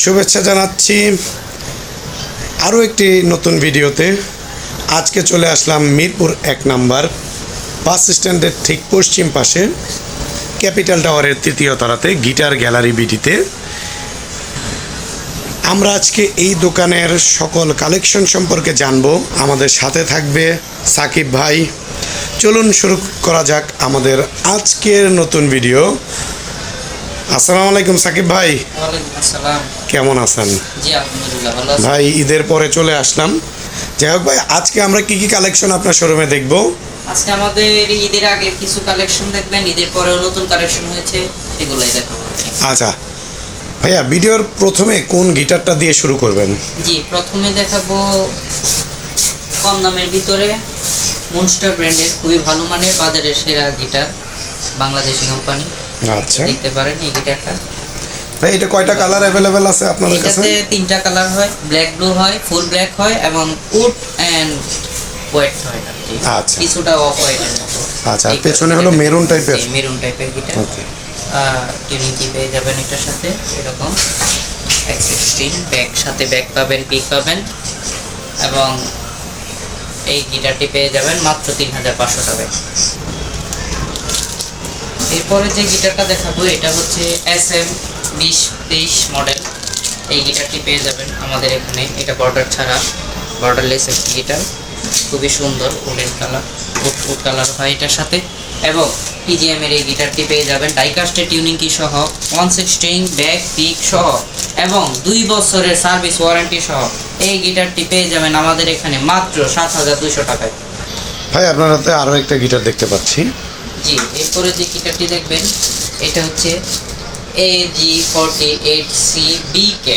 শুভেচ্ছা জানাচ্ছি আরও একটি নতুন ভিডিওতে। আজকে চলে আসলাম মিরপুর 1 নাম্বার বাস স্ট্যান্ডের ঠিক পশ্চিম পাশে ক্যাপিটাল টাওয়ারের 3য় তলাতে গিটার গ্যালারি বিটিতে। আমরা আজকে এই দোকানের সকল কালেকশন সম্পর্কে জানবো। আমাদের সাথে থাকবে সাকিব ভাই। চলুন শুরু করা যাক আমাদের আজকের নতুন ভিডিও। আসসালামু আলাইকুম সাকিব ভাই। ওয়ালাইকুম আসসালাম। কেমন আছেন? জি আলহামদুলিল্লাহ ভালো আছি। ভাই ঈদের পরে চলে আসলাম। যাই হোক ভাই, আজকে আমরা কি কি কালেকশন আপনার শোরুমে দেখব? আজকে আমাদের ঈদের আগে কিছু কালেকশন দেখবেন, ঈদের পরেও নতুন কালেকশন হয়েছে, সেগুলাই দেখাবো। আচ্ছা ভাইয়া, ভিডিওর প্রথমে কোন গিটারটা দিয়ে শুরু করবেন? জি, প্রথমে দেখাবো কম দামের ভিতরে মনস্টার ব্র্যান্ডের খুবই ভালো মানের বাজারের সেরা গিটার, বাংলাদেশি কোম্পানি। আচ্ছা দেখতে পারেন এই গিটারটা। ভাই এটা কয়টা কালার অ্যাভেলেবেল আছে আপনাদের কাছে? এটাতে 3টা কালার হয়, ব্ল্যাক ব্লু হয়, ফুল ব্ল্যাক হয় এবং উড এন্ড হোয়াইট হয়। আচ্ছা কিছুটা অফ হোয়াইটের মতো। আচ্ছা, আর পেছনে হলো মেরুন টাইপের। মেরুন টাইপের গিটার। ওকে, টিউনিং কি পেয়ে যাবেন এটার সাথে, এরকম এক্সট্রিম ব্যাক, সাথে ব্যাক পাবেন, পিক পাবেন এবং এই গিটারটি পেয়ে যাবেন মাত্র 3500 টাকায়। এরপরে যে গিটারটা দেখাবো এটা হচ্ছে SM 2023 মডেল। এই গিটারটি পেয়ে যাবেন আমাদের এখানে। এটা বর্ডার ছাড়া, বর্ডারলেস একটি গিটার, খুবই সুন্দর উডেন কালার, উড কালার হয় এটার সাথে। এবং TGM এর এই গিটারটি পেয়ে যাবেন ডাইকাস্টের টিউনিং কি সহ, 1 সেট স্ট্রিং, ব্যাক, পিক সহ এবং 2 বছরের সার্ভিস ওয়ারেন্টি সহ এই গিটারটি পেয়ে যাবেন আমাদের এখানে মাত্র 7200 টাকায়। ভাই আপনার হাতে আরও একটা গিটার দেখতে পাচ্ছি। জি, এরপরে যে গিটারটি দেখবেন এটা হচ্ছে AG48C BK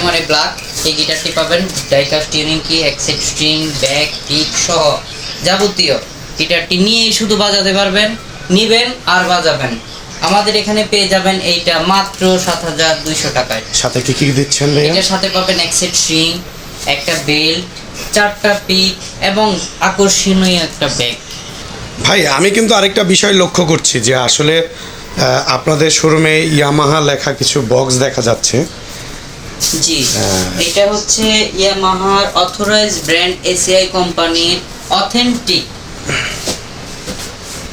মানে ব্ল্যাক। এই গিটারটি পাবেন ডাইকাস্ট টিউনিং কি, এক্সেট স্ট্রিং, ব্যাক, পিক সহ যাবতীয়। গিটারটি নিয়েই শুধু বাজাতে পারবেন, নিবেন আর বাজাবেন। আমাদের এখানে পেয়ে যাবেন এইটা মাত্র 7200 টাকায়। সাথে কি কি দিচ্ছেন ভাইয়া? এটার সাথে পাবেন এক্সেট স্ট্রিং, একটা বেল্ট, 4টা পিক এবং আকর্ষণীয় একটা ব্যাগ। ভাই আমি কিন্তু আরেকটা বিষয় লক্ষ্য করছি যে আসলে আপনাদের শোরুমে ইয়ামাহা লেখা কিছু বক্স দেখা যাচ্ছে। জি, এটা হচ্ছে ইয়ামাহার অথরাইজ ব্র্যান্ড, এসিআই কোম্পানির অথেন্টিক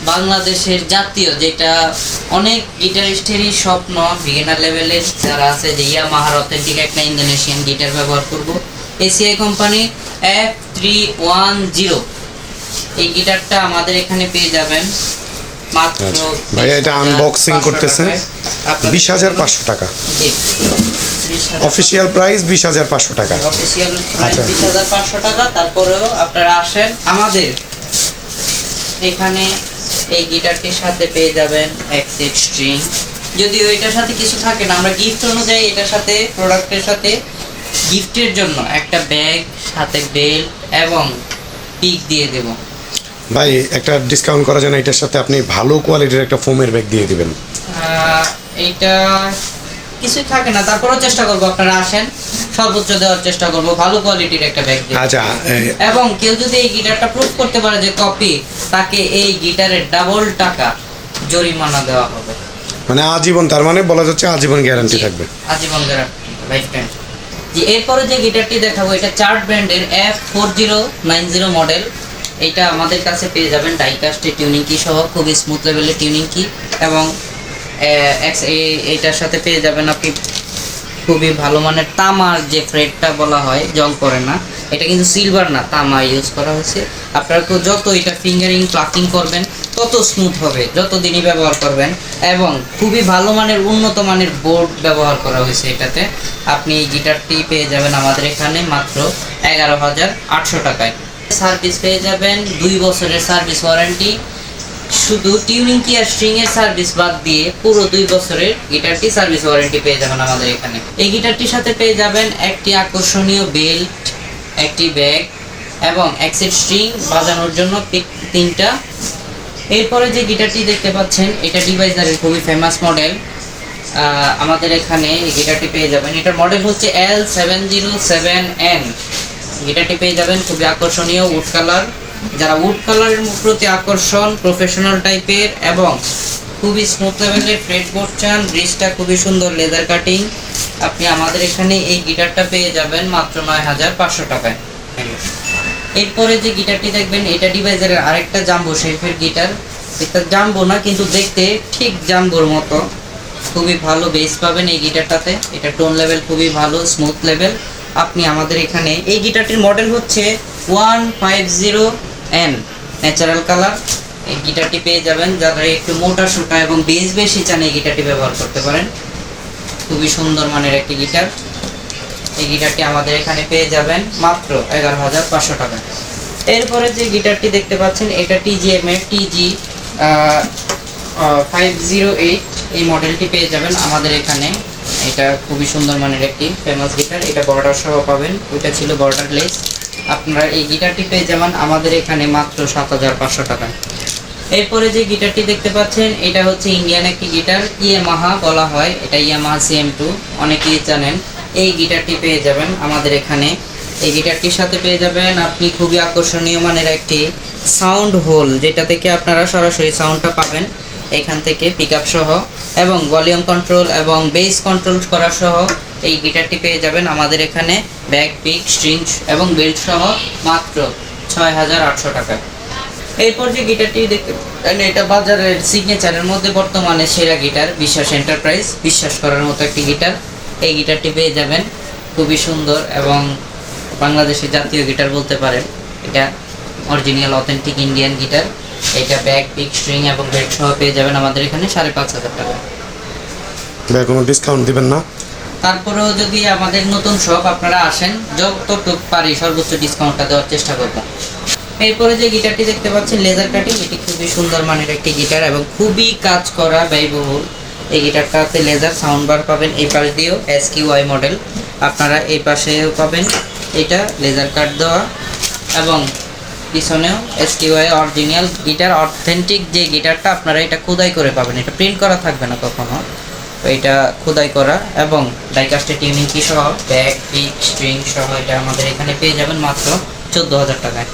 বাংলাদেশের জাতীয়, যেটা অনেক গিটারিস্টেরই স্বপ্ন, বিগিনার লেভেলের যারা আছে যে ইয়ামাহার অথেন্টিক একটা ইন্দোনেশিয়ান গিটার ব্যবহার করব। এসিআই কোম্পানি F310 এই গিটারটা আমাদের এখানে পেয়ে যাবেন মাত্র। ভাইয়া এটা আনবক্সিং করতেছে 20,500 টাকা। জি, অফিসিয়াল প্রাইস 20,500 টাকা। অফিসিয়াল প্রাইস আচ্ছা। 20,500 টাকা। তারপরেও আপনারা আসেন আমাদের এখানে। এই গিটারটির সাথে পেয়ে যাবেন এক সেট স্ট্রিং, যদিও এটার সাথে কিছু থাকে না, আমরা গিফট অনুযায়ী এটার সাথে, প্রোডাক্টের সাথে গিফটের জন্য একটা ব্যাগ, সাথে বেল্ট এবং পিক দিয়ে দেব। ভাই একটা ডিসকাউন্ট করার জন্য এটার সাথে আপনি ভালো কোয়ালিটির একটা ফোমের ব্যাগ দিয়ে দিবেন। এইটা কিছুই থাকে না, তারপরেও চেষ্টা করবো, আপনারা আসেন, সর্বোচ্চ দেওয়ার চেষ্টা করবো, ভালো কোয়ালিটির একটা ব্যাগ দেব। আচ্ছা, এবং কেউ যদি এই গিটারটা প্রুফ করতে পারে যে কপি, তাকে এই গিটারের ডাবল টাকা জরিমানা দেওয়া হবে। মানে আজীবন, তার মানে বলা যাচ্ছে আজীবন গ্যারান্টি থাকবে। আজীবন গ্যারান্টি, লাইফ টাইম। যে এরপরে যে গিটারটি দেখাবো এটা চার্ট ব্র্যান্ডের F4090 মডেল। এটা আমাদের কাছে পেয়ে যাবেন ডাইকাস্টের টিউনিং কি সহ, খুবই স্মুথ লেভেলের টিউনিং কি এবং এইটার সাথে পেয়ে যাবেন আপনি খুবই ভালো মানের তামার যে ফ্রেডটা বলা হয়, জং করে না। এটা কিন্তু সিলভার না, তামা ইউজ করা হয়েছে। আপনারা তো যত এটা ফিঙ্গারিং প্লাকিং করবেন তত স্মুথ হবে, যত দিনই ব্যবহার করবেন। এবং খুবই ভালো মানের, উন্নত মানের বোর্ড ব্যবহার করা হয়েছে এটাতে। আপনি এই গিটারটি পেয়ে যাবেন আমাদের এখানে মাত্র 11,800 টাকায়। সার্ভিস পেয়ে যাবেন 2 বছরের সার্ভিস ওয়ারেন্টি। শুধু টিউনিং কি আর স্ট্রিং এর সার্ভিস বাদ দিয়ে পুরো 2 বছরের গিটারটি সার্ভিস ওয়ারেন্টি পেয়ে যাবেন আমাদের এখানে। এই গিটারটির সাথে পেয়ে যাবেন একটি আকর্ষণীয় বেল্ট, একটি ব্যাগ এবং এক সেট স্ট্রিং বাজানোর জন্য 3টা। এরপরে যে গিটারটি দেখতে পাচ্ছেন এটা ডিভাইসারের খুবই ফেমাস মডেল। আমাদের এখানে এই গিটারটি পেয়ে যাবেন, এটার মডেল হচ্ছে L707N। গিটারটি পেয়ে যাবেন খুবই আকর্ষণীয় উড কালার। যারা উড কালারের প্রতি আকর্ষণ, প্রফেশনাল টাইপের এবং খুবই স্মুথ লেভেলের ফ্রেটবোর্ড চান, ব্রিজটা খুবই সুন্দর লেদার কাটিং আপনি আমাদের এখানে এই গিটারটা পেয়ে যাবেন মাত্র 9500 টাকায়। এরপরে যে গিটারটি দেখবেন এটা ডিভাইজারের আরেকটা জাম্বো শেপের গিটার। এটা জাম্বো না কিন্তু দেখতে ঠিক জাম্বোর মতো। খুবই ভালো বেস পাবেন এই গিটারটাতে। এটা টোন লেভেল খুবই ভালো, স্মুথ লেভেল। আপনি আমাদের এখানে এই গিটারটির মডেল হচ্ছে 150N ন্যাচারাল কালার। এই গিটারটি পেয়ে যাবেন যারা একটু মোটা সোটা এবং বেস বেশি চান এই গিটারটি ব্যবহার করতে পারেন। খুবই সুন্দর মানের একটি গিটার। এই গিটারটি আমাদের এখানে পেয়ে যাবেন মাত্র 11500 টাকা। এরপরে যে গিটারটি দেখতে পাচ্ছেন এটা TGM এর TG 508 এই মডেলটি পেয়ে যাবেন আমাদের এখানে। এটা খুবই সুন্দর মানের একটি ফেমাস গিটার। এটা বর্ডার সহ পাবেন, ওইটা ছিল বর্ডারলেস। আপনারা এই গিটারটি পেয়ে যাবেন আমাদের এখানে মাত্র 7500 টাকা। এরপরে যে গিটারটি দেখতে পাচ্ছেন এটা হচ্ছে ইন্ডিয়ান একটি গিটার, ইয়ামাহা বলা হয়, এটা ইয়ামাহা CM2 অনেকেই জানেন। এই গিটারটি পেয়ে যাবেন আমাদের এখানে। এই গিটারটির সাথে পেয়ে যাবেন আপনি খুবই আকর্ষণীয় মানের একটি সাউন্ড হোল, যেটা থেকে আপনারা সরাসরি সাউন্ডটা পাবেন এখান থেকে পিকআপ সহ, এবং ভলিউম কন্ট্রোল এবং বেস কন্ট্রোল করা সহ এই গিটারটি পেয়ে যাবেন আমাদের এখানে ব্যাক পিক স্ট্রিংস এবং বেল্ট সহ মাত্র 6800 টাকা। এরপর যে গিটারটি দেখতে পারেন এটা বাজারের সিগনেচারের মধ্যে বর্তমানে সেরা গিটার, বিশ্বাস এন্টারপ্রাইজ, বিশ্বাস করার মতো একটি গিটার। এই গিটারটি পেয়ে যাবেন খুবই সুন্দর এবং বাংলাদেশের জাতীয় গিটার বলতে পারেন। এটা অরিজিনাল অথেন্টিক ইন্ডিয়ান গিটার। এটা ব্যাক পিক স্ট্রিং এবং বেল্ট সহ পেয়ে যাবেন আমাদের এখানে 5500 টাকা। ভাই কোনো ডিসকাউন্ট দিবেন না? তারপরেও যদি আমাদের নতুন শপ আপনারা আসেন, যতটুকু পারি সর্বোচ্চ ডিসকাউন্টটা দেওয়ার চেষ্টা করব। এরপরে যে গিটারটি দেখতে পাচ্ছেন লেজার কাটিং, এটি খুবই সুন্দর মানের একটি গিটার এবং খুবই কাজ করা ব্যয়বহুল। এই গিটারটাতে লেজার সাউন্ড বার পাবেন, এই পাশ দিয়েও SQY মডেল, আপনারা এই পাশেও পাবেন এটা লেজার কাট দেওয়া, এবং পিছনেও SQY অরিজিনাল গিটার। অথেন্টিক যে গিটারটা আপনারা এটা খোদাই করে পাবেন, এটা প্রিন্ট করা থাকবে না কখনো। তো এটা খোদাই করা এবং ডাইকাস্টের টিউনিং কি সহ ব্যাক পিক স্ট্রিং সহ এটা আমাদের এখানে পেয়ে যাবেন মাত্র 14000 টাকায়।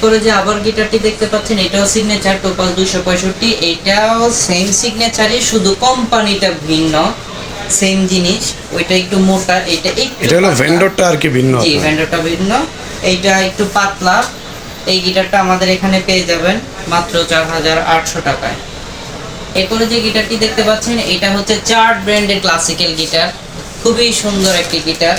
পরে যে আবার গিটারটি দেখতে পাচ্ছেন এটাও সিগনেচার টোপাল 265, এটাও সেম সিগনেচারই, শুধু কোম্পানিটা ভিন্ন, সেম জিনিস। ওইটা একটু মোটা, এটা হলো ভেন্ডরটা আর কি ভিন্ন। জি, ভেন্ডরটা ভিন্ন, এইটা একটু পাতলা। এই গিটারটা আমাদের এখানে পেয়ে যাবেন মাত্র 4800 টাকায়। এরপরে যে গিটারটি দেখতে পাচ্ছেন এটা হচ্ছে চার্ট ব্র্যান্ডের ক্লাসিক্যাল গিটার, খুবই সুন্দর একটি গিটার।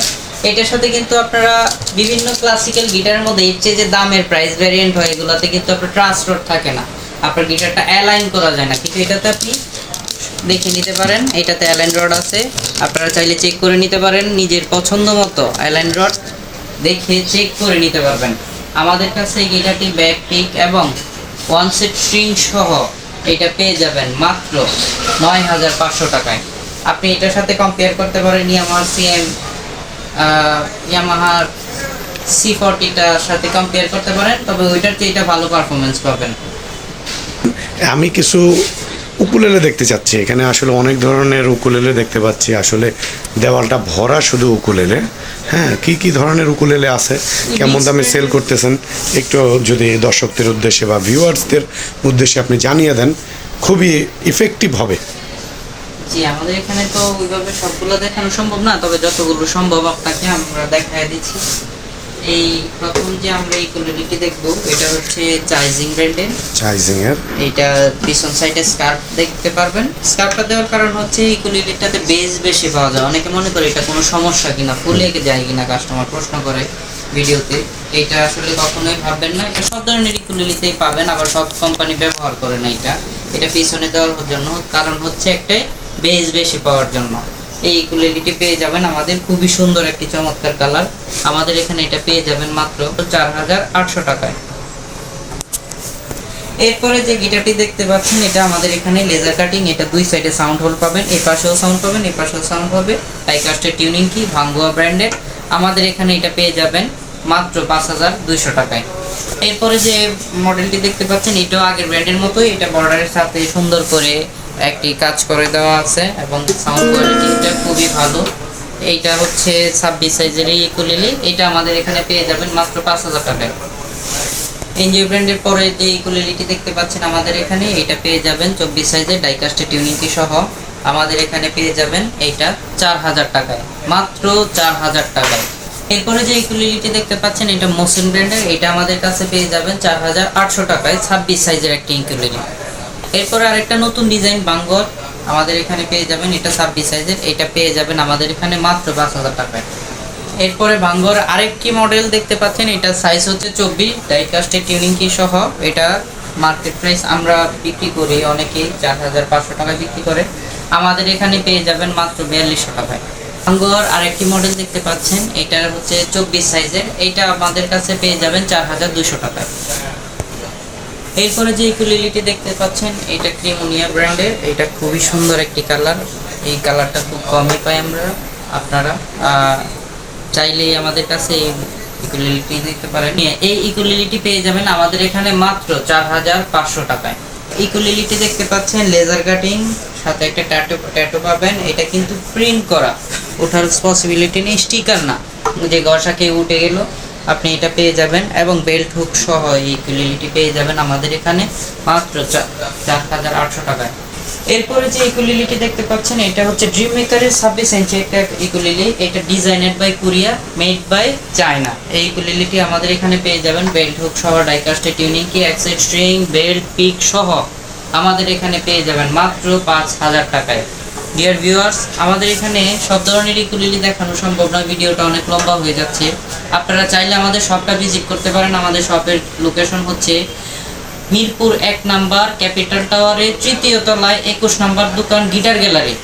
এটার সাথে কিন্তু আপনারা বিভিন্ন ক্লাসিক্যাল গিটারের মধ্যে এর চেয়ে যে দামের প্রাইস ভ্যারিয়েন্ট হয় এগুলোতে কিন্তু আপনার ট্রান্সফার থাকে না, আপনার গিটারটা অ্যালাইন করা যায় না, কিন্তু এটাতে আপনি দেখে নিতে পারেন। এটাতে অ্যালাইন রড আছে, আপনারা চাইলে চেক করে নিতে পারেন, নিজের পছন্দ মতো অ্যালাইন রড দেখে চেক করে নিতে পারবেন। আমাদের কাছে এই গিটারটি ব্যাক পিক এবং ওয়ান সেট স্ট্রিং সহ এটা পেয়ে যাবেন মাত্র 9500 টাকায়। আপনি এটার সাথে কম্পেয়ার করতে পারেন ইয়ামাহা C40টার সাথে কম্পেয়ার করতে পারেন, তবে ওইটার চেয়ে এটা ভালো পারফরমেন্স পাবেন। আমি কিছু উকুলেলে দেখতে চাচ্ছি, এখানে আসলে অনেক ধরনের উকুলেলে দেখতে পাচ্ছি, আসলে দেওয়ালটা ভরা শুধু উকুলেলে। হ্যাঁ, কি কি ধরনের উকুলেলে আছে, কেমন দামে সেল করতেছেন, একটু যদি দর্শকদের উদ্দেশ্যে বা ভিউয়ার্সদের উদ্দেশ্যে আপনি জানিয়ে দেন, খুবই ইফেক্টিভ হবে। জি, আমাদের এখানে তো ওইভাবে সবগুলো দেখানো সম্ভব না, তবে যতগুলো সম্ভব আপনাকে আমরা দেখায় দিচ্ছি। এই প্রথম যে আমরা এই কোয়ালিটি দেখবো এটা হচ্ছে চাইজিং ব্র্যান্ডের। চাইজিং এর এটা পিছন সাইডে স্কার্ফ দেখতে পারবেন। স্কার্ফটা দেওয়ার কারণ হচ্ছে এই কোয়ালিটিটাতে বেস বেশি পাওয়া যায়। অনেকে মনে করে এটা কোনো সমস্যা কিনা, ফুলে যায় কিনা, কাস্টমার প্রশ্ন করে ভিডিওতে। এটা আসলে কখনোই ভাববেন না, এটা সব ধরনের কোয়ালিটিতেই পাবেন, আবার সব কোম্পানি ব্যবহার করে না এটা। এটা পিছনে দেওয়ার জন্য কারণ হচ্ছে একটাই, বেস বেশি পাওয়ার জন্য। এই কোয়ালিটি পেয়ে যাবেন আমাদের, খুবই সুন্দর একটি চমৎকার কালার। আমাদের এখানে এটা পেয়ে যাবেন মাত্র 4800 টাকায়। এরপরে যে গিটারটি দেখতে পাচ্ছেন এটা আমাদের এখানে লেজার কাটিং, এটা দুই সাইডে সাউন্ড হোল পাবেন, এই পাশেও সাউন্ড পাবেন, এই পাশেও সাউন্ড হবে। টাইকাস্টের টিউনিং কি ভাঙ্গুয়া ব্র্যান্ডের। আমাদের এখানে এটা পেয়ে যাবেন মাত্র 5200 টাকায়। এরপরে যে মডেলটি দেখতে পাচ্ছেন এটাও আগের ব্র্যান্ডের মতোই, এটা বর্ডারের সাথে সুন্দর করে একটি কাজ করে দেওয়া আছে এবং সাউন্ড কোয়ালিটিটা খুবই ভালো। এইটা হচ্ছে 26 সাইজের এই ইকুয়েলি, এটা আমাদের এখানে পেয়ে যাবেন মাত্র 5000 টাকায়। এনজয় ব্র্যান্ডের পরে যে ইকুয়েলিটি দেখতে পাচ্ছেন আমাদের এখানে, এটা পেয়ে যাবেন 24 সাইজের ডাইকাস্টের টিউনিং কি সহ। আমাদের এখানে পেয়ে যাবেন এইটা 4000 টাকায়, মাত্র 4000 টাকায়। এরপরে যে ইকুলিলিটি দেখতে পাচ্ছেন এটা মোশন ব্র্যান্ডের, এটা আমাদের কাছে পেয়ে যাবেন 4800 টাকায়, 26 সাইজের একটা ইকুলিলি। এরপরে আরেকটা নতুন ডিজাইন বাঙ্গর আমাদের এখানে পেয়ে যাবেন, এটা 26 সাইজের, এটা পেয়ে যাবেন আমাদের এখানে মাত্র 5000 টাকায়। এরপরে ভাঙ্গর আরেকটি মডেল দেখতে পাচ্ছেন, এটা সাইজ হচ্ছে 24, ডাইকাস্টের টিউনিং কি সহ। এটা মার্কেট প্রাইস আমরা বিক্রি করি অনেকেই 4500 টাকায় বিক্রি করে, আমাদের এখানে পেয়ে যাবেন মাত্র 4200 টাকায়। ভাঙ্গর আরেকটি মডেল দেখতে পাচ্ছেন, এটা হচ্ছে 24 সাইজের, এটা আমাদের কাছে পেয়ে যাবেন 4200 টাকায়। এরপরে যে ইকুলিলিটি দেখতে পাচ্ছেন এটা ক্রিমোনিয়া ব্র্যান্ডের, এটা খুবই সুন্দর একটি কালার, এই কালারটা খুব কমই পাই আমরা। আপনারা চাইলেই আমাদের কাছে এই ইকুলিলিটি দেখতে পারেন। এই ইকুলিলিটি পেয়ে যাবেন আমাদের এখানে মাত্র 4500 টাকায়। ইকুলিলিটি দেখতে পাচ্ছেন লেজার কাটিং, সাথে একটা ট্যাটু পাবেন, এটা কিন্তু প্রিন্ট করা, ওঠার পসিবিলিটি নেই, স্টিকার না যে ঘষাকে উঠে গেল, আপনি এটা পেয়ে যাবেন। এবং বেল্ট হুক সহ এই ইকুলিলিটি পেয়ে যাবেন আমাদের এখানে মাত্র 4800 টাকায়। এরপরে যে ইকুলিলিটি দেখতে পাচ্ছেন এটা হচ্ছে ড্রিম মেকারের 26 ইঞ্চি একটা ইকুলিলি, এটা designed by Korea, made by China. এই ইকুলিলিটি আমাদের এখানে পেয়ে যাবেন বেল্ট হুক সহ, ডাইকাস্টের টিউনিং কি, এক্সেট স্ট্রিং, বেল্ট, পিক সহ আমাদের এখানে পেয়ে যাবেন মাত্র 5000 টাকায়। ডিয়ার ভিউয়ার্স, আমাদের এখানে সব ধরনের ইকুলিলি দেখানো সম্ভব নয়, ভিডিওটা অনেক লম্বা হয়ে যাচ্ছে। আপনারা চাইলে আমাদের শপটা ভিজিট করতে পারেন। আমাদের শপের লোকেশন হচ্ছে মিরপুর 1 নাম্বার ক্যাপিটাল টাওয়ারের 3য় তলায় 21 নাম্বার দোকান গিটার গ্যালারি।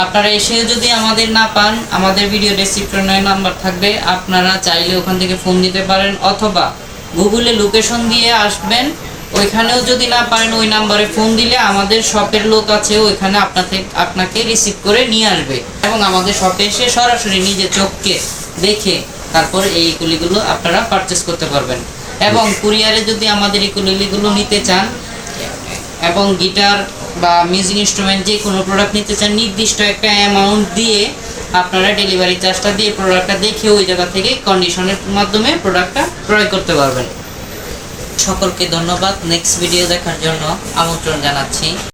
আপনারা এসে যদি আমাদের না পান, আমাদের ভিডিও ডেসক্রিপশনে নাম্বার থাকবে, আপনারা চাইলে ওখান থেকে ফোন দিতে পারেন, অথবা গুগলে লোকেশন দিয়ে আসবেন, ওইখানেও যদি না পারেন ওই নাম্বারে ফোন দিলে আমাদের শপের লোক আছে, ওইখানে আপনাকে রিসিভ করে নিয়ে আসবে এবং আমাদের শপে এসে সরাসরি নিজে চোখকে দেখে তারপর এই ইকুলিগুলো আপনারা পারচেস করতে পারবেন। এবং কুরিয়ারে যদি আমাদের ইকুলিগুলো নিতে চান এবং গিটার বা মিউজিক ইনস্ট্রুমেন্ট যে কোনো প্রোডাক্ট নিতে চান, নির্দিষ্ট একটা অ্যামাউন্ট দিয়ে আপনারা ডেলিভারি চার্জটা দিয়ে প্রোডাক্টটা দেখে ওই জায়গা থেকে কন্ডিশনের মাধ্যমে প্রোডাক্টটা ক্রয় করতে পারবেন। সকলকে ধন্যবাদ। নেক্সট ভিডিও দেখার জন্য আমন্ত্রণ জানাচ্ছি।